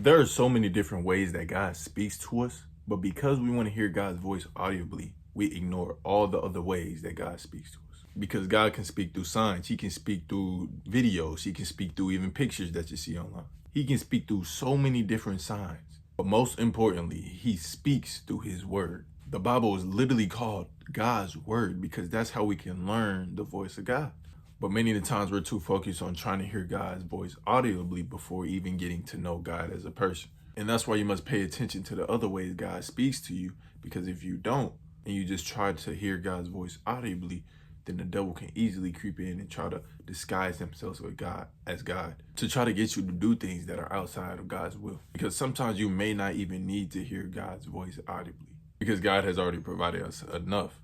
There are so many different ways that God speaks to us, but because we want to hear God's voice audibly, we ignore all the other ways that God speaks to us. Because God can speak through signs, He can speak through videos, He can speak through even pictures that you see online. He can speak through so many different signs. But most importantly, He speaks through His word. The Bible is literally called God's word because that's how we can learn the voice of God. But many of the times we're too focused on trying to hear God's voice audibly before even getting to know God as a person. And that's why you must pay attention to the other ways God speaks to you, because if you don't, and you just try to hear God's voice audibly, then the devil can easily creep in and try to disguise themselves with God as God to try to get you to do things that are outside of God's will. Because sometimes you may not even need to hear God's voice audibly because God has already provided us enough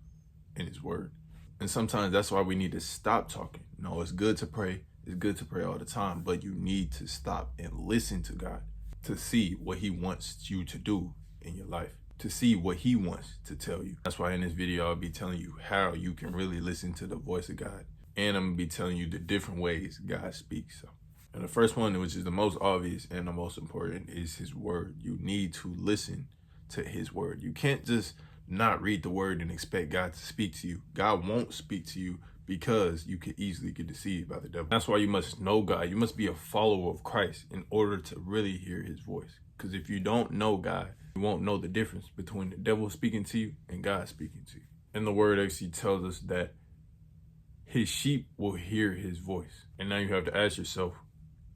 in His word. And sometimes that's why we need to stop talking. No, it's good to pray. It's good to pray all the time, but you need to stop and listen to God to see what He wants you to do in your life, to see what He wants to tell you. That's why in this video, I'll be telling you how you can really listen to the voice of God. And I'm gonna be telling you the different ways God speaks. And the first one, which is the most obvious and the most important, is His word. You need to listen to His word. You can't just not read the word and expect God to speak to you. God won't speak to you because you can easily get deceived by the devil. That's why you must know God. You must be a follower of Christ in order to really hear His voice. Because if you don't know God, you won't know the difference between the devil speaking to you and God speaking to you. And the word actually tells us that His sheep will hear His voice. And now you have to ask yourself,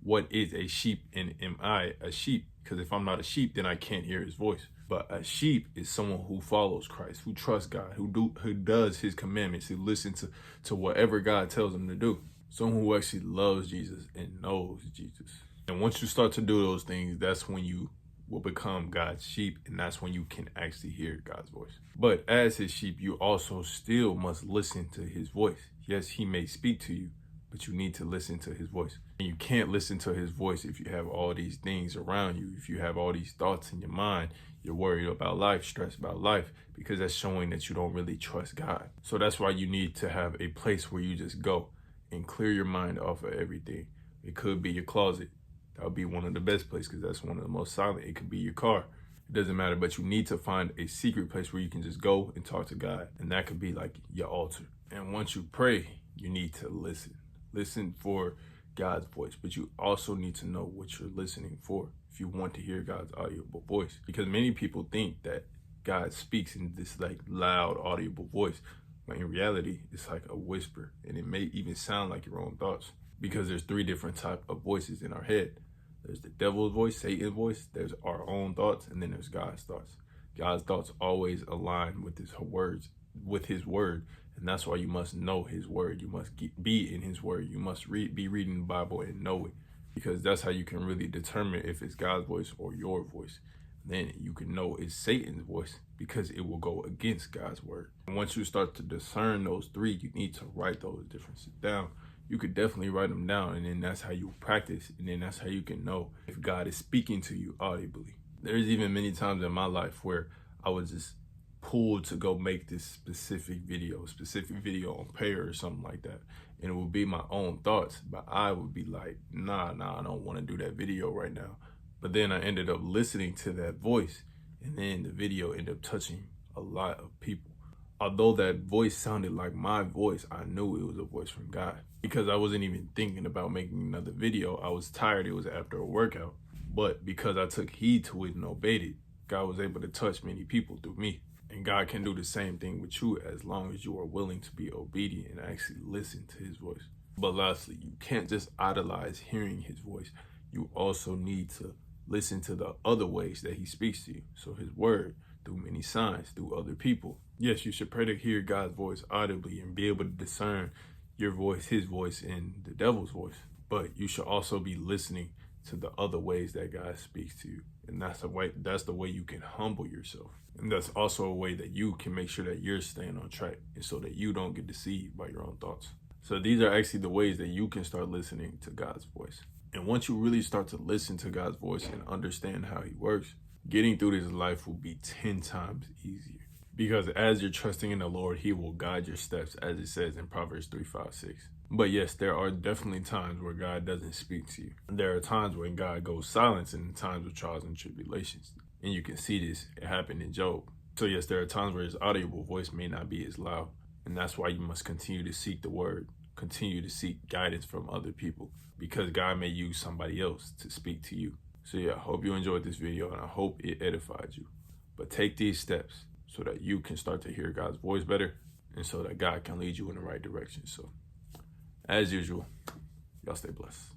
what is a sheep and am I a sheep? Because if I'm not a sheep, then I can't hear His voice. But a sheep is someone who follows Christ, who trusts God, who does His commandments, who listens to whatever God tells them to do. Someone who actually loves Jesus and knows Jesus. And once you start to do those things, that's when you will become God's sheep, and that's when you can actually hear God's voice. But as His sheep, you also still must listen to His voice. Yes, He may speak to you, but you need to listen to His voice. And you can't listen to His voice if you have all these things around you, if you have all these thoughts in your mind. You're worried about life, stressed about life, because that's showing that you don't really trust God. So that's why you need to have a place where you just go and clear your mind off of everything. It could be your closet. That would be one of the best places because that's one of the most silent. It could be your car. It doesn't matter, but you need to find a secret place where you can just go and talk to God. And that could be like your altar. And once you pray, you need to listen. Listen for God's voice, but you also need to know what you're listening for if you want to hear God's audible voice. Because many people think that God speaks in this like loud audible voice, but in reality, it's like a whisper, and it may even sound like your own thoughts. Because there's three different types of voices in our head. There's the devil's voice, Satan's voice, there's our own thoughts, and then there's God's thoughts. God's thoughts always align with His words, and that's why you must know His word. You must be in His word. You must be reading the Bible and know it, because that's how you can really determine if it's God's voice or your voice. Then you can know it's Satan's voice because it will go against God's word. And once you start to discern those three, you need to write those differences down. You could definitely write them down, and then that's how you practice, and then that's how you can know if God is speaking to you audibly. There's even many times in my life where I was just pulled to go make this specific video on prayer or something like that, and it would be my own thoughts, but I would be like, nah, I don't want to do that video right now. But then I ended up listening to that voice, and then the video ended up touching a lot of people. Although that voice sounded like my voice, I knew it was a voice from God because I wasn't even thinking about making another video. I was tired. It was after a workout. But because I took heed to it and obeyed it, God was able to touch many people through me. And God can do the same thing with you as long as you are willing to be obedient and actually listen to His voice. But lastly, you can't just idolize hearing His voice. You also need to listen to the other ways that He speaks to you. So His word, through many signs, through other people. Yes, you should pray to hear God's voice audibly and be able to discern your voice, His voice, and the devil's voice. But you should also be listening to the other ways that God speaks to you. And that's the way you can humble yourself. And that's also a way that you can make sure that you're staying on track, and so that you don't get deceived by your own thoughts. So these are actually the ways that you can start listening to God's voice. And once you really start to listen to God's voice and understand how He works, getting through this life will be 10 times easier. Because as you're trusting in the Lord, He will guide your steps, as it says in Proverbs 3:5-6. But yes, there are definitely times where God doesn't speak to you. There are times when God goes silent in times of trials and tribulations. And you can see this, it happened in Job. So yes, there are times where his audible voice may not be as loud. And that's why you must continue to seek the word, continue to seek guidance from other people, because God may use somebody else to speak to you. So yeah, I hope you enjoyed this video and I hope it edified you. But take these steps so that you can start to hear God's voice better and so that God can lead you in the right direction. So as usual, y'all stay blessed.